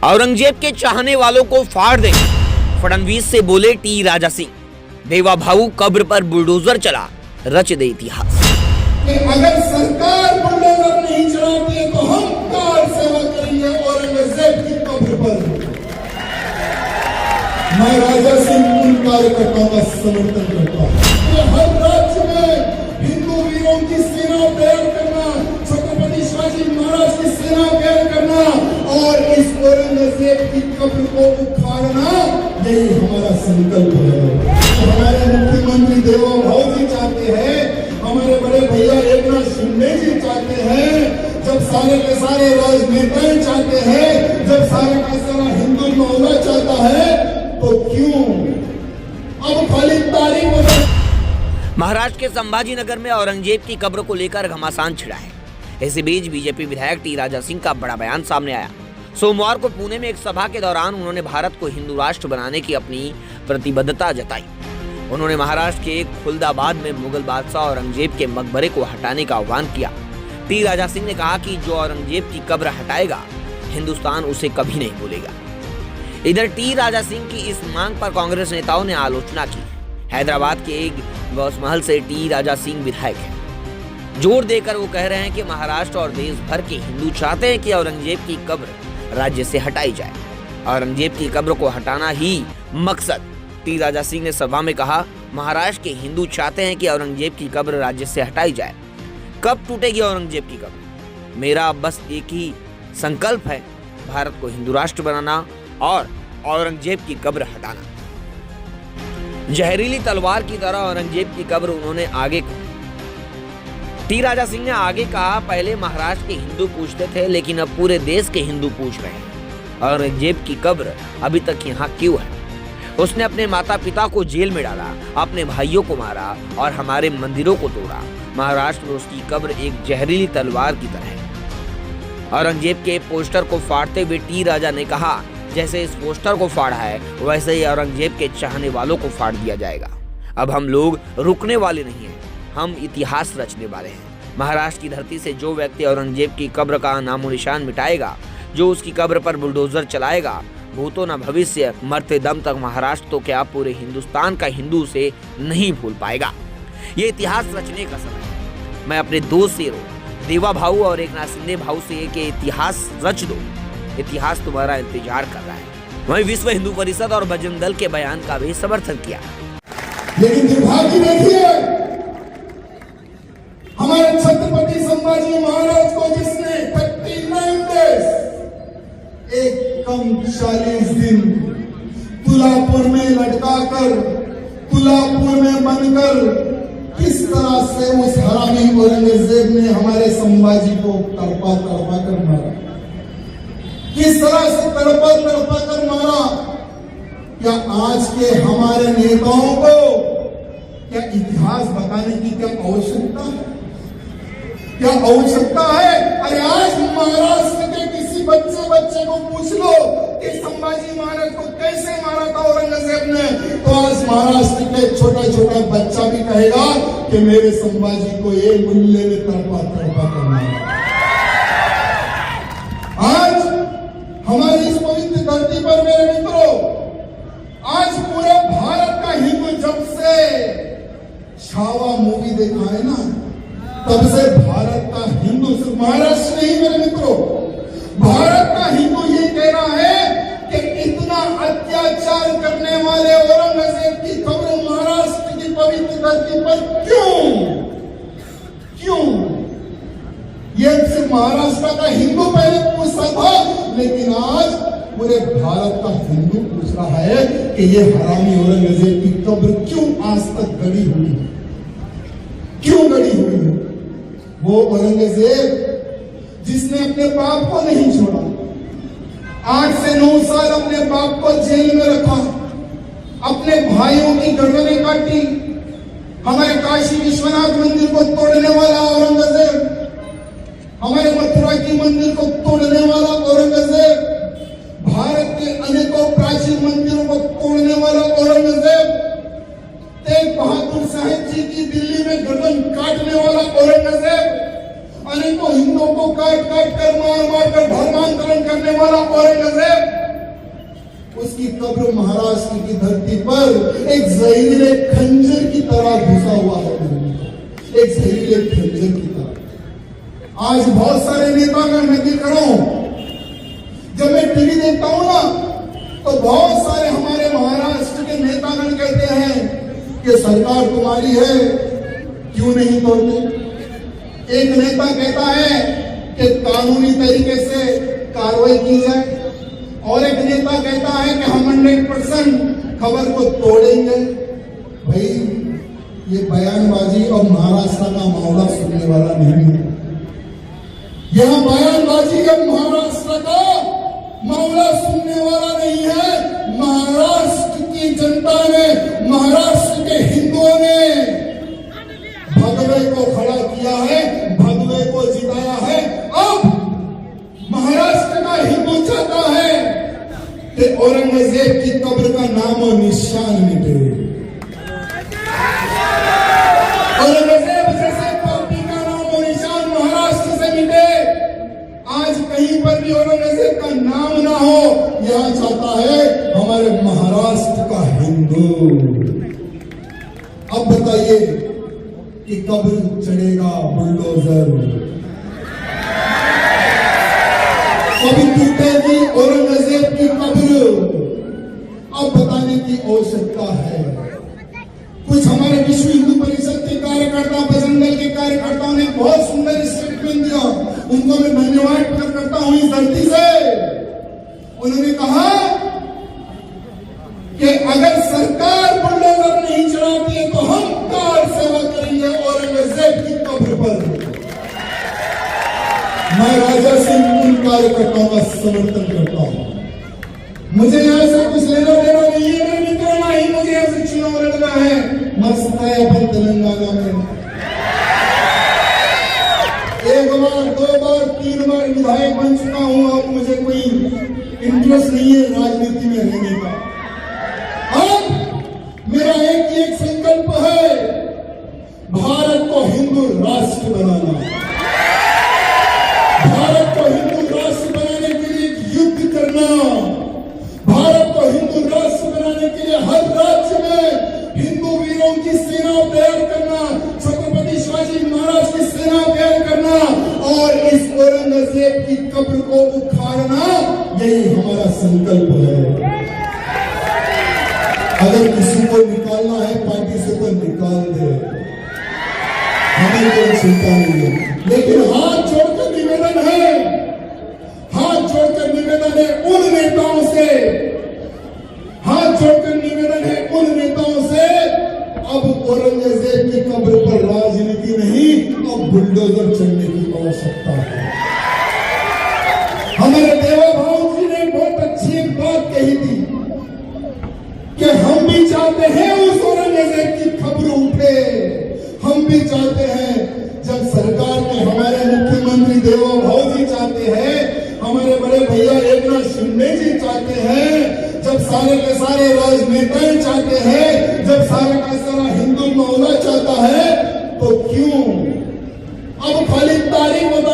औरंगजेब के चाहने वालों को फाड़ दे, फडणवीस से बोले टी राजा सिंह। देवा भाऊ कब्र पर बुलडोजर चला, रच दे इतिहास। अगर सरकार बुलडोजर नहीं चलाती है तो हम कार सेवा करेंगे औरंगजेब की कब्र पर। मैं राजा सिंह उन कार्यकर्ताओं का समर्थन करता हूँ। हर राज्य में हिंदू वीरों की सेना तैयार करना, छत्रपति शिवाजी महाराज की सेना तैयार करना और इस औरंगजेब की कब्र को उखाड़ना, यही हमारा संकल्प है। हमारे मुख्यमंत्री देवा भाऊ जी चाहते हैं, हमारे बड़े भैया एकनाथ शिंदे जी चाहते हैं, जब सारे के सारे राजनेता चाहते हैं, जब सारा का सारा हिंदू मोहल्ला चाहता है, तो क्यों अब खाली तारीफ। महाराष्ट्र के संभाजी नगर में औरंगजेब की कब्र को लेकर घमासान छिड़ा है। इसी बीच बीजेपी विधायक टी राजा सिंह का बड़ा बयान सामने आया। सोमवार को पुणे में एक सभा के दौरान उन्होंने भारत को हिंदू राष्ट्र बनाने की अपनी प्रतिबद्धता जताई। उन्होंने महाराष्ट्र के खुलदाबाद में मुगल बादशाह औरंगजेब के मकबरे को हटाने का आह्वान किया। टी राजा सिंह ने कहा कि जो औरंगजेब की कब्र हटाएगा, हिंदुस्तान उसे कभी नहीं भूलेगा। इधर टी राजा सिंह की इस मांग पर कांग्रेस नेताओं ने आलोचना की। हैदराबाद के एक गौसमहल से टी राजा सिंह विधायक है। जोर देकर वो कह रहे हैं कि महाराष्ट्र और देश भर के हिंदू चाहते हैं कि औरंगजेब की कब्र राज्य से हटाई जाए। औरंगजेब की कब्र को हटाना ही मकसद। टी राजा सिंह ने सभा में कहा, महाराष्ट्र के हिंदू चाहते हैं कि औरंगजेब की कब्र राज्य से हटाई जाए। कब टूटेगी औरंगजेब की कब्र? मेरा बस एक ही संकल्प है, भारत को हिंदू राष्ट्र बनाना और औरंगजेब की कब्र हटाना। जहरीली तलवार की तरह औरंगजेब की कब्र उन्होंने आगे कहा। टी राजा सिंह ने आगे कहा, पहले महाराष्ट्र के हिंदू पूछते थे, लेकिन अब पूरे देश के हिंदू पूछ रहे हैं, औरंगजेब की कब्र अभी तक यहाँ क्यों है? उसने अपने माता पिता को जेल में डाला, अपने भाइयों को मारा और हमारे मंदिरों को तोड़ा। महाराष्ट्र में उसकी कब्र एक जहरीली तलवार की तरह है। औरंगजेब के पोस्टर को फाड़ते हुए टी राजा ने कहा, जैसे इस पोस्टर को फाड़ा है, वैसे ही औरंगजेब के चाहने वालों को फाड़ दिया जाएगा। अब हम लोग रुकने वाले नहीं हैं, हम इतिहास रचने वाले हैं। महाराष्ट्र की धरती से जो व्यक्ति औरंगजेब की कब्र का नामो निशान मिटाएगा, जो उसकी कब्र पर बुलडोजर चलाएगा, भूतो न भविष्य, मरते दम तक महाराष्ट्र तो क्या पूरे हिंदुस्तान का हिंदू उसे नहीं भूल पाएगा। ये इतिहास रचने का समय है। मैं अपने दो शेरों देवा भाऊ और एकनाथ शिंदे भाऊ से कि इतिहास रच दो, इतिहास तुम्हारा इंतजार कर रहा है। वहीं विश्व हिंदू परिषद और बजरंग दल के बयान का भी समर्थन किया। लेकिन दुर्भाग्य देखिए, हमारे छत्रपति संभाजी महाराज को जिसने 39 डेज, एक कम 40 दिन तुलापुर में लटकाकर, तुलापुर में बनकर, किस तरह से उस हरामी औरंगजेब ने हमारे संभाजी को तड़पा तड़पा कर मारा, किस तरह से तड़पा तड़पा कर मारा। क्या आज के हमारे नेताओं को क्या इतिहास बताने की क्या आवश्यकता है? क्या आवश्यकता है? अरे आज महाराष्ट्र के किसी बच्चे को पूछ लो कि संभाजी महाराज को कैसे मारा था औरंगजेब ने, तो आज महाराष्ट्र के छोटा बच्चा भी कहेगा कि मेरे संभाजी को ये मुल्ले में तड़पा तड़पा कर मारा। आज हमारी इस पवित्र धरती पर मेरे मित्रों, आज पूरे भारत का हिंदू जब से छावा मूवी देखा है ना, तब से भारत का हिंदू, सिर्फ महाराष्ट्र नहीं मेरे मित्रों, भारत का हिंदू ये कह रहा है कि इतना अत्याचार करने वाले औरंगजेब की कब्र महाराष्ट्र की पवित्र धरती पर क्यों? ये सिर्फ महाराष्ट्र का हिंदू पहले पूछता था, लेकिन आज पूरे भारत का हिंदू पूछ रहा है कि ये हरामी औरंगजेब की कब्र क्यों आज तक गड़ी हुई है, क्यों गड़ी हुई है? वो औरंगजेब जिसने अपने बाप को नहीं छोड़ा, 8 से 9 साल अपने बाप को जेल में रखा, अपने भाइयों की गर्दनें काटी, हमारे काशी विश्वनाथ मंदिर को तोड़ने वाला औरंगजेब, हमारे मथुरा की मंदिर को तोड़ने वाला औरंगजेब, भारत के अनेकों प्राचीन मंदिरों को तोड़ने वाला औरंगजेब, तेग बहादुर साहिब जी की दिल्ली में गर्दन काटने वाला औरंगजेब, अनेकों हिंदुओं को काट काट कर मार मार कर धर्मांतरण करने वाला औरंगजेब, उसकी कब्र महाराष्ट्र की धरती पर एक जहरीले खंजर की तरह घुसा हुआ है, एक जहरीले खंजर की तरह। आज बहुत सारे नेतागण मैं देख रहा हूं, जब मैं टीवी देखता हूं ना, तो बहुत सारे हमारे महाराष्ट्र के नेतागण कहते हैं कि सरकार तुम्हारी है, क्यों नहीं तोड़ते। एक नेता कहता है कि कानूनी तरीके से कार्रवाई की जाए, और एक नेता कहता है कि हम 100% खबर को तोड़ेंगे। भाई ये बयानबाजी और महाराष्ट्र का मामला सुनने वाला नहीं है। यह बयानबाजी अब महाराष्ट्र का मामला सुनने वाला नहीं है। महाराष्ट्र की जनता ने, महाराष्ट्र के हिंदुओं ने भगवे को खड़ा किया है, भगवे को जिताया है। अब महाराष्ट्र का हिंदू चाहता है कि औरंगजेब की कब्र का नाम और निशान मिटे। औरंगजेब जैसे पापी का नाम और निशान महाराष्ट्र से मिटे। आज कहीं पर भी औरंगजेब का नाम ना हो, यह चाहता है हमारे महाराष्ट्र का हिंदू। अब बताइए कि कब चढ़ेगा बुलडोजर, कब टूटेगी औरंगजेब की कब्र, अब बताने की आवश्यकता है। कुछ हमारे विश्व हिंदू परिषद के कार्यकर्ता, बजरंग दल के कार्यकर्ताओं ने बहुत सुंदर स्टेटमेंट दिया, उनको मैं धन्यवाद करता हूं इस धरती से। उन्होंने कहा कि अगर सरकार बुलडोजर नहीं चलाती है तो हम कार सेवा करेंगे औरंगजेब की कब्र पर। मैं राजा सिंह उन कार्यकर्ताओं का समर्थन करता हूं। मुझे यहां से कुछ लेना देना नहीं है, मेरे मित्रों, ना ही मुझे यहां से चुनाव लड़ना है। मस्त है अपन तेलंगाना में, एक बार, दो बार, 3 बार विधायक बन चुका हूं। अब मुझे कोई इंटरेस्ट नहीं है राजनीति में रहने का। अब मेरा एक संकल्प है, भारत को हिंदू राष्ट्र बनाना। भारत को हिंदू राष्ट्र बनाने के लिए युद्ध करना, भारत को हिंदू राष्ट्र बनाने के लिए हर राज्य में हिंदू वीरों की सेना तैयार करना, छत्रपति शिवाजी महाराज की सेना तैयार करना, और इस औरंगजेब की कब्र को उखाड़ना, यही हमारा संकल्प है। अगर किसी को निकालना है पार्टी से तो निकाल दे, हमें कोई चिंता नहीं है। लेकिन हाथ जोड़कर निवेदन है, हाथ जोड़कर निवेदन है उन नेताओं से, हाथ जोड़कर निवेदन है उन नेताओं से, अब औरंगजेब की कब्र पर राजनीति नहीं, अब बुलडोजर चलने की आवश्यकता है। हमारे देवा भाव जी ने बहुत अच्छी एक बात कही थी कि हम भी चाहते हैं उस औरंगजेब की कब्र उठे। हम भी चाहते हैं, जब सरकार में हमारे मुख्यमंत्री देवा भाव जी चाहते हैं, हमारे बड़े भैया एकनाथ शिंदे जी चाहते हैं, जब सारे के सारे राजनेता चाहते हैं, जब सारा का सारा हिंदू मोहल्ला चाहता है, तो क्यों अब खाली तारीख बता